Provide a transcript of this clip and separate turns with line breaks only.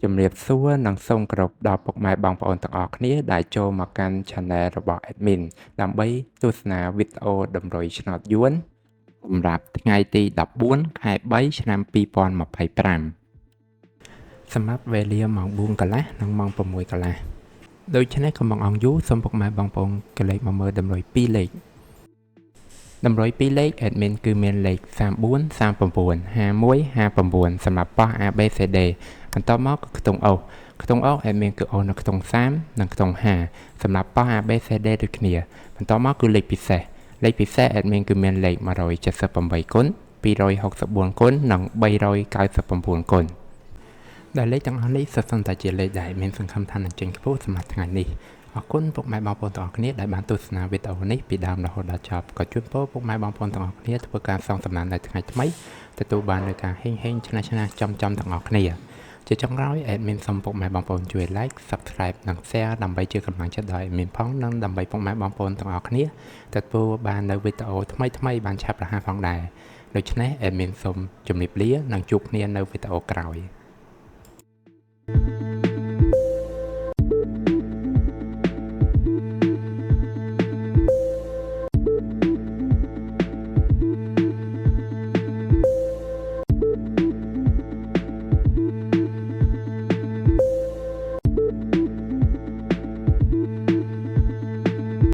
ជំរាបសួរនិងសូមគោរពដល់ពុកម៉ែបងប្អូនទាំងអស់គ្នាដែលចូលមកកាន់ Channel របស់ Admin ដើម្បីទស្សនាវីដេអូតម្រុយឆ្នោតយួនសម្រាប់ថ្ងៃទី14ខែ3ឆ្នាំ2025សម្រាប់វេលាម៉ោង4កន្លះនិងម៉ោង6កន្លះដូច្នេះកុំបង្អង់យូរសូមពុកម៉ែបងប្អូនកលេចមកមើលតម្រុយ2លេខតម្រុយ2លេខ Admin គឺមានលេខ34 39 51 59សម្រាប់ប៉ោះ ABCD បន្តមកគឺខ្ទង់អូសខ្ទង់អូស Admin គឺអូសនៅខ្ទង់30និងខ្ទង់50សម្រាប់ប៉ោះ ABCD ដូចគ្នាបន្តមកគឺលេខពិសេសAdmin គឺមានលេខ178គុណ264គុណនិង399គុណដែលលេខទាំងអស់នេះសុទ្ធសឹងតែជាលេខដែលមានសង្ឃឹមថានឹងចេញខ្ពស់សម្រាប់ថ្ងៃនេះអរគុណពុកម៉ែបងប្អូនទាំងអស់គ្នាដែលបានទស្សនាវីដេអូនេះពីដើមរហូតដល់ចប់ក៏ជូនពរពុកម៉ែបងប្អូនទាំងអស់គ្នាធ្វើការសងសំណាននៅថ្ងៃថ្មីទទួលបាននូវការហេងឆ្នះចំទាំងអស់គ្នាជាចុងក្រោយ Admin សូមពុកម៉ែបងប្អូនជួយ Like Subscribe និង Share ដើម្បីជាកម្លាំងចិត្តដល់ Admin ផងនិងដើម្បីពុកម៉ែបងប្អូនទាំងអស់គ្នាទទួលបាននូវវីដេអូថ្មីបានឆាប់រហ័សផងដែរដូច្នេះ Admin សូមជម្រាបលានិងជួបគ្នានៅវីដេអូក្រោយ